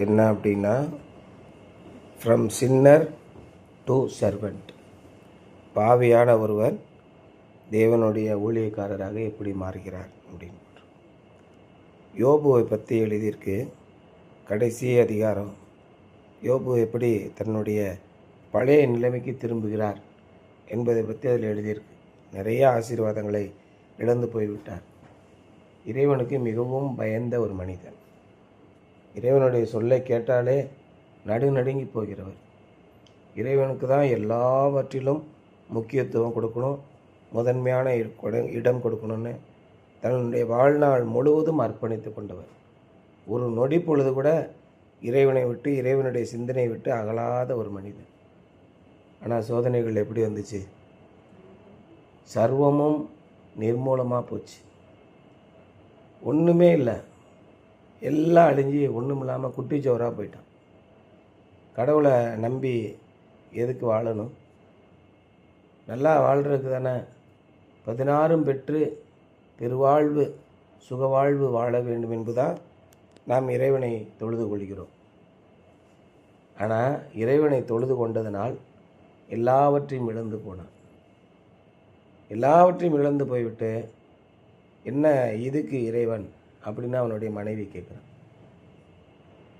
என்ன அப்படின்னா, from சின்னர் to servant. பாவியான ஒருவர் தேவனுடைய ஊழியக்காரராக எப்படி மாறுகிறார் அப்படின்னு. யோபுவை பற்றி எழுதியிருக்கு. கடைசி அதிகாரம். யோபு எப்படி தன்னுடைய பழைய நிலைமைக்கு திரும்புகிறார் என்பதை பற்றி அதில் எழுதியிருக்கு. நிறைய ஆசீர்வாதங்களை இழந்து போய்விட்டார். இறைவனுக்கு மிகவும் பயந்த ஒரு மனிதன். இறைவனுடைய சொல்லை கேட்டாலே நடுநடுங்கி போகிறவர். இறைவனுக்கு தான் எல்லாவற்றிலும் முக்கியத்துவம் கொடுக்கணும், முதன்மையான இடம் கொடுக்கணும்னு தன்னுடைய வாழ்நாள் முழுவதும் அர்ப்பணித்து கொண்டவர். ஒரு நொடி பொழுது கூட இறைவனை விட்டு, இறைவனுடைய சிந்தனை விட்டு அகலாத ஒரு மனிதன். ஆனால் சோதனைகள் எப்படி வந்துச்சு? சர்வமும் நிர்மூலமாக போச்சு. ஒன்றுமே இல்லை, எல்லாம் அழிஞ்சு ஒன்றும் இல்லாமல் குட்டிச்சோராக போயிட்டான். கடவுளை நம்பி எதுக்கு வாழணும்? நல்லா வாழ்கிறதுக்கு தானே. 16 பெற்று பெருவாழ்வு சுகவாழ்வு வாழ வேண்டும் என்பதுதான் நாம் இறைவனை தொழுது கொள்கிறோம். ஆனால் இறைவனை தொழுது கொண்டதனால் எல்லாவற்றையும் இழந்து போனான். எல்லாவற்றையும் இழந்து போய்விட்டு என்ன இதுக்கு இறைவன் அப்படின்னு அவனுடைய மனைவி கேட்குறான்.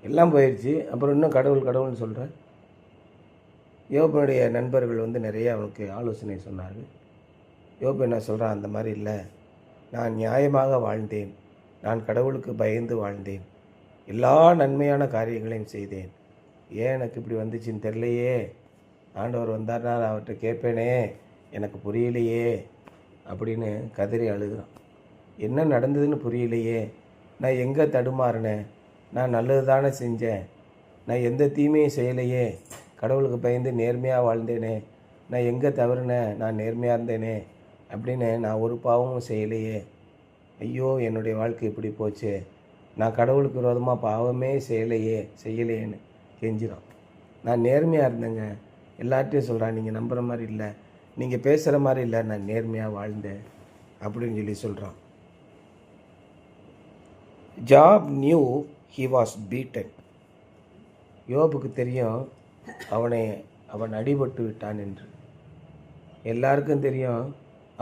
எல்லாம் போயிடுச்சு, அப்புறம் இன்னும் கடவுள் கடவுள்னு சொல்கிற. யோபனுடைய நண்பர்கள் நிறைய அவனுக்கு ஆலோசனை சொன்னார்கள். யோபு என்ன சொல்கிறான்? அந்த மாதிரி இல்லை, நான் நியாயமாக வாழ்ந்தேன், நான் கடவுளுக்கு பயந்து வாழ்ந்தேன், எல்லா நன்மையான காரியங்களையும் செய்தேன். ஏன் எனக்கு இப்படி வந்துச்சுன்னு தெரியலையே, ஆண்டவர் வந்தார்னா அவர்கிட்ட கேட்பேனே, எனக்கு புரியலையே அப்படின்னு கதறி அழுகிறான். என்ன நடந்ததுன்னு புரியலையே, நான் எங்கே தடுமாறினேன், நான் நல்லது தானே செஞ்சேன், நான் எந்த தீமையும் செய்யலையே, கடவுளுக்கு பயந்து நேர்மையாக வாழ்ந்தேனே, நான் எங்கே தவறுனேன், நான் நேர்மையாக இருந்தேனே அப்படின்னு நான் ஒரு பாவமும் செய்யலையே, ஐயோ என்னுடைய வாழ்க்கை இப்படி போச்சு, நான் கடவுளுக்கு விரோதமாக பாவமே செய்யலையேன்னு கெஞ்சிடும். நான் நேர்மையாக இருந்தேங்க, எல்லார்ட்டையும் சொல்கிறேன், நீங்கள் நம்புகிற மாதிரி இல்லை, நீங்கள் பேசுகிற மாதிரி இல்லை, நான் நேர்மையாக வாழ்ந்தேன் அப்படின்னு சொல்லி சொல்கிறான். Job knew he was beaten. யோபுக்கு தெரியும் அவன் அடிபட்டு விட்டான் என்று. எல்லாருக்கும் தெரியும்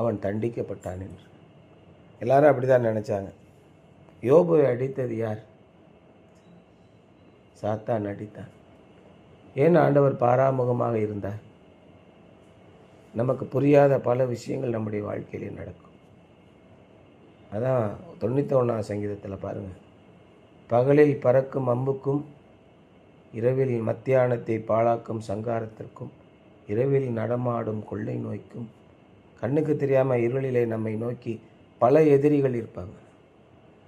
அவன் தண்டிக்கப்பட்டான் என்று. எல்லாரும் அப்படி தான் நினச்சாங்க. யோபுவை அடித்தது யார்? சாத்தான் அடித்தான். ஏன் ஆண்டவர் பாராமுகமாக இருந்தார்? நமக்கு புரியாத பல விஷயங்கள் நம்முடைய வாழ்க்கையிலே நடக்கும். அதான் 91ஆம் சங்கீதத்தில் பாருங்கள், பகலில் பறக்கும் அம்புக்கும், இரவில் மத்தியானத்தை பாழாக்கும் சங்காரத்திற்கும், இரவில் நடமாடும் கொள்ளை நோய்க்கும், கண்ணுக்கு தெரியாமல் இருளிலே நம்மை நோக்கி பல எதிரிகள் இருப்பாங்க,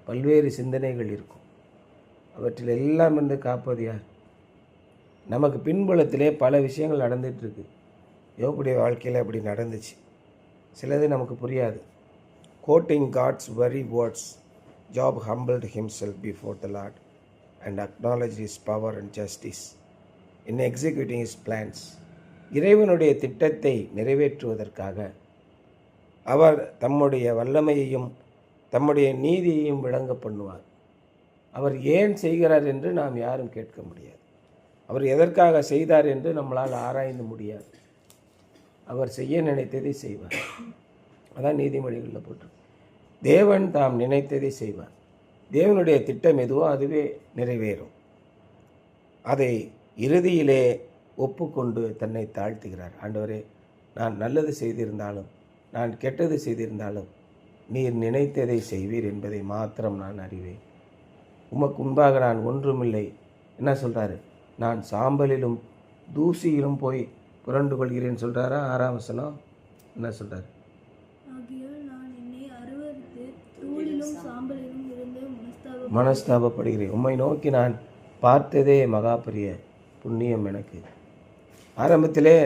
பல்வேறு சிந்தனைகள் இருக்கும். அவற்றில் எல்லாம் இருந்து காப்பது யார்? நமக்கு பின்புலத்திலே பல விஷயங்கள் நடந்துகிட்ருக்கு. யோபுடைய வாழ்க்கையில் அப்படி நடந்துச்சு. சிலது நமக்கு புரியாது. Quoting God's very words, Job humbled himself before the Lord and acknowledged his power and justice in executing his plans. இறைவனுடைய திட்டத்தை நிறைவேற்றுவதற்காக அவர் தம்முடைய வல்லமையையும் தம்முடைய நீதியையும் விளங்க பண்ணுவார். அவர் ஏன் செய்கிறார் என்று நாம் யாரும் கேட்க முடியாது. அவர் எதற்காக செய்தார் என்று நம்மளால் ஆராய்ந்து முடியாது. அவர் செய்ய நினைத்ததை செய்வார். அதான் நீதிமொழிகளில் போட்டு, தேவன் தாம் நினைத்ததை செய்வார். தேவனுடைய திட்டம் எதுவோ அதுவே நிறைவேறும். அதை இறுதியிலே ஒப்புக்கொண்டு தன்னை தாழ்த்துகிறார். ஆண்டவரே, நான் நல்லது செய்திருந்தாலும் நான் கெட்டது செய்திருந்தாலும் நீர் நினைத்ததை செய்வீர் என்பதை மாத்திரம் நான் அறிவேன். உமக்கு முன்பாக நான் ஒன்றுமில்லை. என்ன சொல்கிறாரு? நான் சாம்பலிலும் தூசியிலும் போய் புரண்டு கொள்கிறேன்னு சொல்கிறாரா? 6ஆம் வசனம் என்ன சொல்கிறார்? மனஸ்தாபப்படுகிறேன், உம்மை நோக்கி நான் பார்த்ததே மகா பெரிய புண்ணியம் எனக்கு. ஆரம்பத்திலே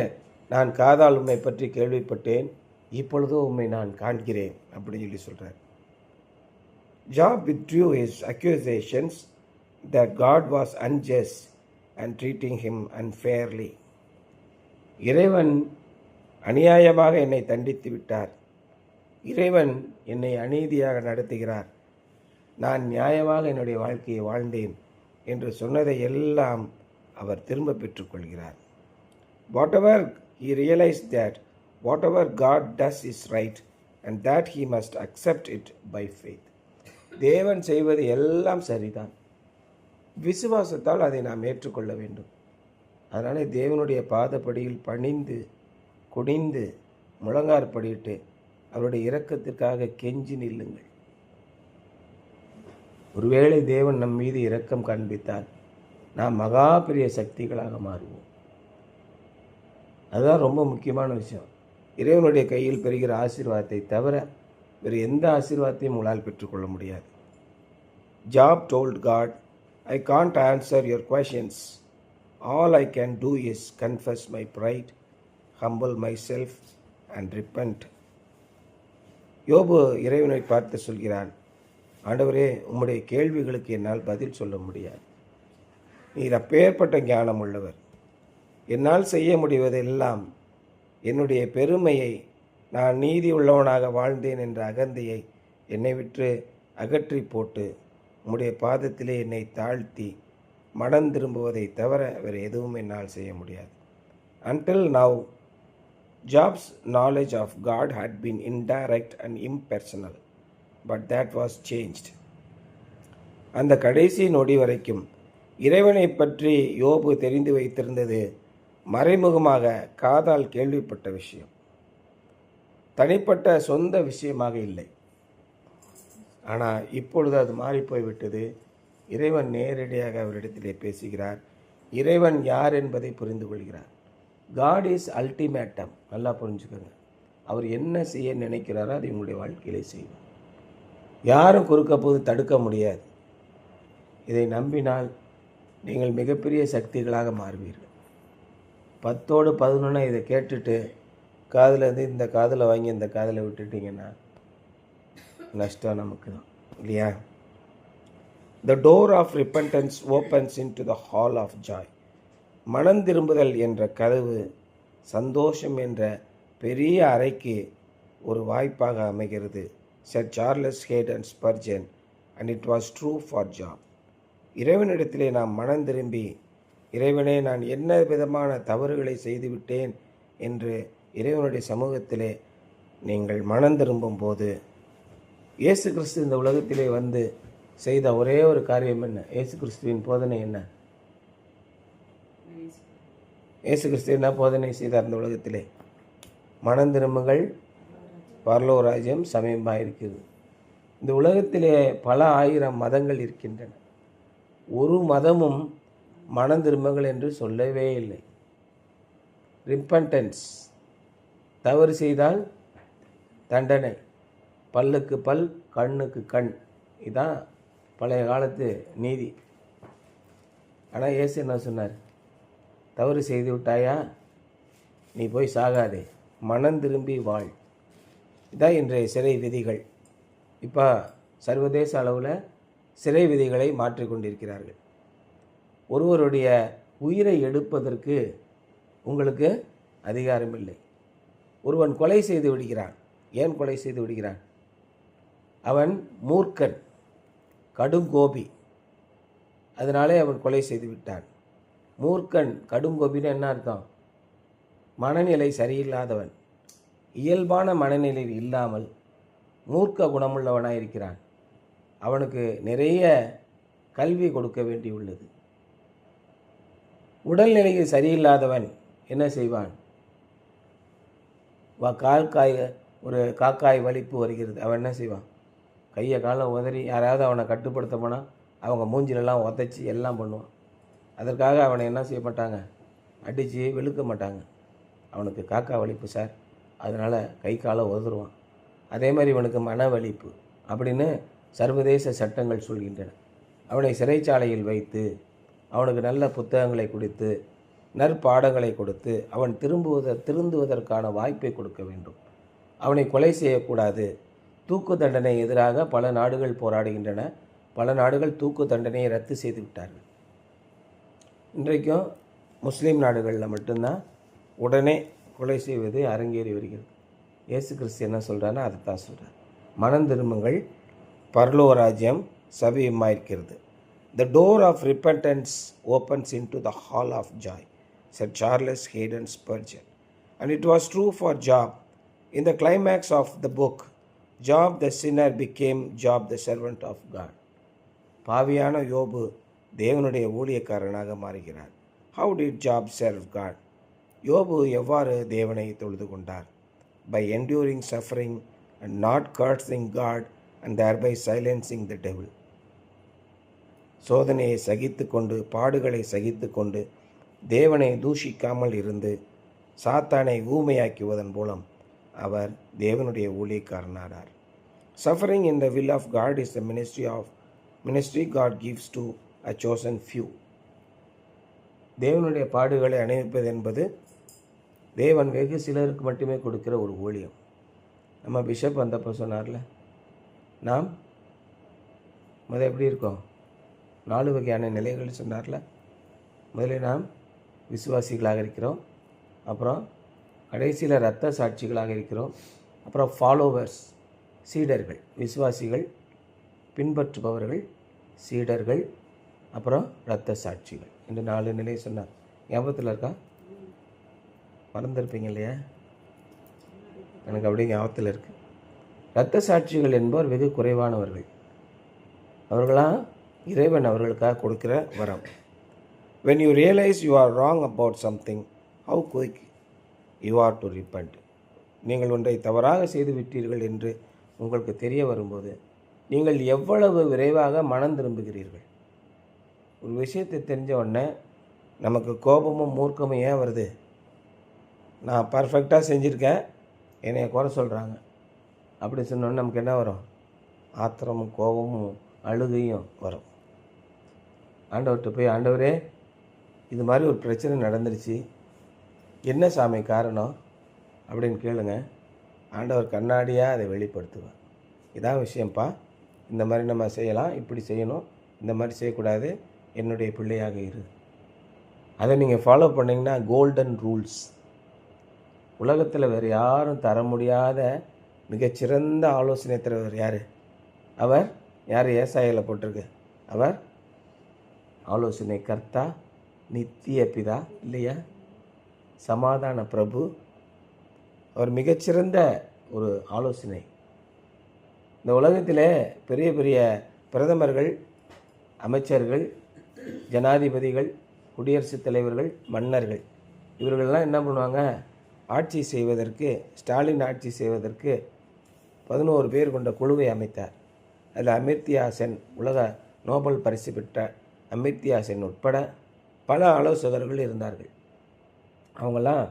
நான் காதால் உம்மை பற்றி கேள்விப்பட்டேன், இப்பொழுதோ உம்மை நான் காண்கிறேன் அப்படின்னு சொல்லி சொல்கிறார். Job withdrew his accusations that God was unjust and treating him unfairly. இறைவன் அநியாயமாக என்னை தண்டித்து விட்டார், இறைவன் என்னை அநீதியாக நடத்துகிறார், நான் நியாயமாக என்னுடைய வாழ்க்கையை வாழ்ந்தேன், என்று சொன்னதை எல்லாம் அவர் திரும்ப பெற்றுக்கொள்கிறார். Whatever he realized that whatever God does is right and that he must accept it by faith. தேவன் செய்வது எல்லாம் சரிதான், விசுவாசத்தால் அதை நாம் ஏற்றுக்கொள்ள வேண்டும். அதனாலே தேவனுடைய பாதப்படியில் பணிந்து குனிந்து முழங்காற்படியிட்டு அவருடைய இரக்கத்திற்காக கெஞ்சி நில்லுங்கள். ஒருவேளை தேவன் நம் மீது இரக்கம் காண்பித்தால் நாம் மகா பெரிய சக்திகளாக மாறுவோம். அதுதான் ரொம்ப முக்கியமான விஷயம். இறைவனுடைய கையில் பெறுகிற ஆசீர்வாதத்தை தவிர வேறு எந்த ஆசீர்வாதத்தையும் உங்களால் பெற்றுக்கொள்ள முடியாது. Job told God, I can't answer your questions. All I can do is confess my pride, humble myself and repent. யோபு இறைவனை பார்த்து சொல்கிறான், ஆண்டவரே, உம்முடைய கேள்விகளுக்கு என்னால் பதில் சொல்ல முடியாது. நீர் அப்பேற்பட்ட ஞானம் உள்ளவர். என்னால் செய்ய முடிவதெல்லாம் என்னுடைய பெருமையை, நான் நீதி உள்ளவனாக வாழ்ந்தேன் என்ற அகந்தையை என்னை விட்டு அகற்றி போட்டு உம்முடைய பாதத்திலே என்னை தாழ்த்தி மனம் திரும்புவதை தவிர வேறு எதுவும் என்னால் செய்ய முடியாது. Until now, Job's knowledge of God had been indirect and impersonal, but that was changed. அந்த கடைசி நொடி வரைக்கும் இறைவனை பற்றி யோபு தெரிந்து வைத்திருந்தது மறைமுகமாக காதால் கேள்விப்பட்ட விஷயம், தனிப்பட்ட சொந்த விஷயமாக இல்லை. ஆனால் இப்பொழுது அது மாறிப்போய்விட்டது. இறைவன் நேரடியாக அவரிடத்திலே பேசுகிறார். இறைவன் யார் என்பதை புரிந்து கொள்கிறார். God is ultimatum. நல்லா புரிஞ்சுக்கோங்க. அவர் என்ன செய்ய நினைக்கிறாரோ அதை உங்களுடைய வாழ்க்கையிலே செய்வார். யாரும் குறுக்க போது தடுக்க முடியாது. இதை நம்பினால் நீங்கள் மிகப்பெரிய சக்திகளாக மாறுவீர்கள். 10ஓடு 11 இதை கேட்டுட்டு காதில் இருந்து இந்த காதில் வாங்கி இந்த காதில் விட்டுட்டிங்கன்னா நஷ்டம் நமக்கு தான், இல்லையா? The door of repentance opens into the hall of joy. மனம் திரும்புதல் என்ற கதவு சந்தோஷம் என்ற பெரிய அறைக்கு ஒரு வாய்ப்பாக அமைகிறது. Sir Charles Haddon Spurgeon, and it was true for Job. இறைவனிடத்திலே நாம் மனம் திரும்பி, இறைவனே, நான் என்ன விதமான தவறுகளை செய்துவிட்டேன் என்று இறைவனுடைய சமூகத்திலே நீங்கள் மனம் திரும்பும் போது, இயேசு கிறிஸ்து இந்த உலகத்திலே வந்து செய்த ஒரே ஒரு காரியம் என்ன? இயேசு கிறிஸ்துவின் போதனை என்ன? இயேசு கிறிஸ்து என்ன போதனை செய்தார் இந்த உலகத்திலே? மனம் திரும்புங்கள், பரலோக ராஜ்யம் சமீபமாக இருக்கிறது. இந்த உலகத்திலே பல ஆயிரம் மதங்கள் இருக்கின்றன. ஒரு மதமும் மனம் திரும்புங்கள் என்று சொல்லவே இல்லை. ரிப்பன்டன்ஸ், தவறு செய்தால் தண்டனை, பல்லுக்கு பல் கண்ணுக்கு கண், இதுதான் பழைய காலத்து நீதி. ஆனால் இயேசு என்ன சொன்னார்? தவறு செய்து விட்டாயா, நீ போய் சாகாதே, மனம் திரும்பி வாழ். இதான் இன்றைய சிறை விதிகள். இப்போ சர்வதேச அளவில் சிறை விதிகளை மாற்றிக்கொண்டிருக்கிறார்கள். ஒருவருடைய உயிரை எடுப்பதற்கு உங்களுக்கு அதிகாரம் இல்லை. ஒருவன் கொலை செய்து விடுகிறான். ஏன் கொலை செய்து விடுகிறான்? அவன் மூர்க்கன், கடுங்கோபி, அதனாலே அவன் கொலை செய்து விட்டான். மூர்க்கன், கடுங்கோபின்னு என்ன அர்த்தம்? மனநிலை சரியில்லாதவன், இயல்பான மனநிலையில் இல்லாமல் மூர்க்க குணமுள்ளவனாக இருக்கிறான். அவனுக்கு நிறைய கல்வி கொடுக்க வேண்டியுள்ளது. உடல்நிலையில் சரியில்லாதவன் என்ன செய்வான்? ஒரு காக்காய் வலிப்பு வருகிறது, அவன் என்ன செய்வான்? கையை காலை உதறி யாராவது அவனை கட்டுப்படுத்த போனால் அவங்க மூஞ்சிலெல்லாம் உதச்சி எல்லாம் பண்ணுவான். அதற்காக அவனை என்ன செய்ய மாட்டாங்க? அடித்து வெளுக்க மாட்டாங்க. அவனுக்கு காக்கா வலிப்பு சார், அதனால் கை காலை உதறுவான். அதே மாதிரி இவனுக்கு மன வலிப்பு அப்படின்னு சர்வதேச சட்டங்கள் சொல்கின்றன. அவனை சிறைச்சாலையில் வைத்து அவனுக்கு நல்ல புத்தகங்களை கொடுத்து நற்பாடங்களை கொடுத்து அவன் திருந்துவதற்கான வாய்ப்பை கொடுக்க வேண்டும். அவனை கொலை செய்யக்கூடாது. தூக்கு தண்டனை எதிராக பல நாடுகள் போராடுகின்றன. பல நாடுகள் தூக்கு தண்டனையை ரத்து செய்து விட்டார்கள். இன்றைக்கும் முஸ்லீம் நாடுகளில் மட்டும்தான் உடனே கொலை செய்வது அரங்கேறி வருகிறது. இயேசு கிறிஸ்து என்ன சொல்கிறான்னா அதை தான் சொல்கிறார். மனம் திரும்புங்கள், பரலோக ராஜ்யம் சமீபமாக இருக்கிறது. The door of repentance opens into the hall of joy, said Charles Haddon Spurgeon. And it was true for Job. In the climax of the book, Job the sinner became Job the servant of God. பாவியான யோபு தேவனுடைய ஊழியக்காரனாக மாறுகிறார். How did Job serve God? யோபு எவ்வாறு தேவனை தொழுது கொண்டார்? By enduring suffering and not cursing God and thereby silencing the devil. சோதனையை சகித்து கொண்டு, பாடுகளை சகித்து கொண்டு, தேவனை தூஷிக்காமல் இருந்து சாத்தானை ஊமையாக்குவதன் மூலம் அவர் தேவனுடைய ஊழியக்காரனானார். Suffering in the will of God is the ministry God gives to a chosen few. தேவனுடைய பாடுகளை அனுபவிப்பது என்பது தேவன் வெகு சிலருக்கு மட்டுமே கொடுக்கிற ஒரு ஊழியம். நம்ம பிஷப் வந்தப்போ சொன்னார்ல, நாம் எப்படி இருக்கோம்? 4 வகையான நிலைகள் சொன்னார்ல. முதலில் நாம் விசுவாசிகளாக இருக்கிறோம், அப்புறம் கடைசியில் இரத்த சாட்சிகளாக இருக்கிறோம், அப்புறம் ஃபாலோவர்ஸ் சீடர்கள், விசுவாசிகள், பின்பற்றுபவர்கள், சீடர்கள், அப்புறம் இரத்த சாட்சிகள் என்று 4 நிலை சொன்னார். ஞாபகத்தில் இருக்கா? மறந்துருப்பீங்க இல்லையா? எனக்கு அப்படியே ஞாபகத்தில் இருக்குது. இரத்த சாட்சிகள் என்பவர் வெகு குறைவானவர்கள். அவர்களாம் இறைவன் அவர்களுக்காக கொடுக்கிற வரம். When you realize you are wrong about something, how quick you are to repent. நீங்கள் ஒன்றை தவறாக செய்து விட்டீர்கள் என்று உங்களுக்கு தெரிய வரும்போது நீங்கள் எவ்வளவு விரைவாக மனம் திரும்புகிறீர்கள். ஒரு விஷயத்தை தெரிஞ்ச உடனே நமக்கு கோபமும் மூர்க்கமும் ஏன் வருது? நான் பர்ஃபெக்டாக செஞ்சுருக்கேன், என்னைய குறை சொல்கிறாங்க அப்படி சொன்னோன்னே நமக்கு என்ன வரும்? ஆத்திரமும் கோபமும் அழுகையும் வரும். ஆண்டவர்கிட்ட போய், ஆண்டவரே இது மாதிரி ஒரு பிரச்சனை நடந்துருச்சு, என்ன சாமி காரணம் அப்படின்னு கேளுங்க. ஆண்டவர் கண்ணாடியாக அதை வெளிப்படுத்துவார். இதான் விஷயம்ப்பா, இந்த மாதிரி நம்ம செய்யலாம், இப்படி செய்யணும், இந்த மாதிரி செய்யக்கூடாது, என்னுடைய பிள்ளையாக இரு. அதை நீங்கள் ஃபாலோ பண்ணிங்கன்னா கோல்டன் ரூல்ஸ். உலகத்தில் வேறு யாரும் தர முடியாத மிகச்சிறந்த ஆலோசனை தருவர் யார்? அவர் யார்? ஏசாயாவில் போட்டிருக்கு, அவர் ஆலோசனை கர்த்தா, நித்திய பிதா இல்லையா, சமாதான பிரபு. அவர் மிகச்சிறந்த ஒரு ஆலோசனை. இந்த உலகத்திலே பெரிய பெரிய பிரதமர்கள், அமைச்சர்கள், ஜனாதிபதிகள், குடியரசுத் தலைவர்கள், மன்னர்கள், இவர்களெல்லாம் என்ன பண்ணுவாங்க? ஆட்சி செய்வதற்கு, ஸ்டாலின் ஆட்சி செய்வதற்கு 11 பேர் கொண்ட குழுவை அமைத்தார். அதில் அமிர்த்யா சென், உலக நோபல் பரிசு பெற்ற அமிர்த்யா சென் உட்பட பல ஆலோசகர்கள் இருந்தார்கள். அவங்களாம்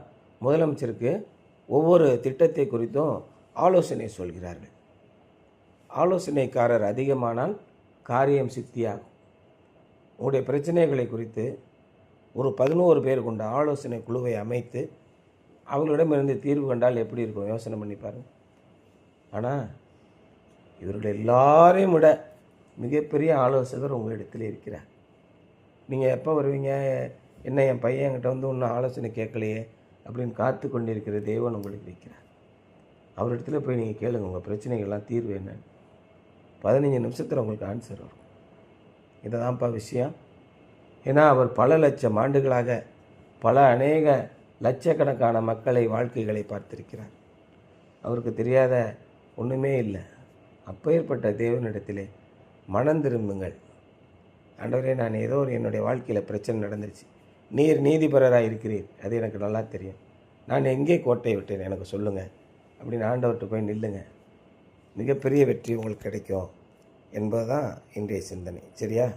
முதலமைச்சருக்கு ஒவ்வொரு திட்டத்தை குறித்தும் ஆலோசனை சொல்கிறார்கள். ஆலோசனைக்காரர் அதிகமானால் காரியம் சித்தியாகும். உங்களுடைய பிரச்சனைகளை குறித்து ஒரு 11 பேர் கொண்ட ஆலோசனை குழுவை அமைத்து அவர்களிடமிருந்து தீர்வு கண்டால் எப்படி இருக்கும்? யோசனை பண்ணி பாருங்கள். ஆனால் இவர்கள் எல்லாரையும் விட மிகப்பெரிய ஆலோசகர் உங்களிடத்தில் இருக்கிறார். நீங்கள் எப்போ வருவீங்க, என்ன என் பையன் என்கிட்ட வந்து இன்னும் ஆலோசனை கேட்கலையே அப்படின்னு காத்து கொண்டிருக்கிற தேவன் உங்களுக்கு இருக்கிறார். அவரிடத்துல போய் நீங்கள் கேளுங்க, உங்கள் பிரச்சனைகள்லாம் தீர்வு என்னன்னு. 15 நிமிஷத்தில் உங்களுக்கு ஆன்சர் வரும். இதை தான்ப்பா விஷயம். ஏன்னா அவர் பல லட்சம் ஆண்டுகளாக அநேக லட்சக்கணக்கான மக்களை, வாழ்க்கைகளை பார்த்திருக்கிறார். அவருக்கு தெரியாத ஒன்றுமே இல்லை. அப்பேற்பட்ட தேவனிடத்திலே மனம் திரும்புங்கள். ஆண்டவரே, நான் ஏதோ ஒரு என்னுடைய வாழ்க்கையில் பிரச்சனை நடந்துருச்சு, நீர் நீதிபரராக இருக்கிறீர், அது எனக்கு நல்லா தெரியும், நான் எங்கே கோட்டை விட்டேன் எனக்கு சொல்லுங்கள் அப்படின்னு ஆண்டவர்கிட்ட போய் நில்லுங்க. மிகப்பெரிய வெற்றி உங்களுக்கு கிடைக்கும் என்பது தான் இன்றைய சிந்தனை. சரியா?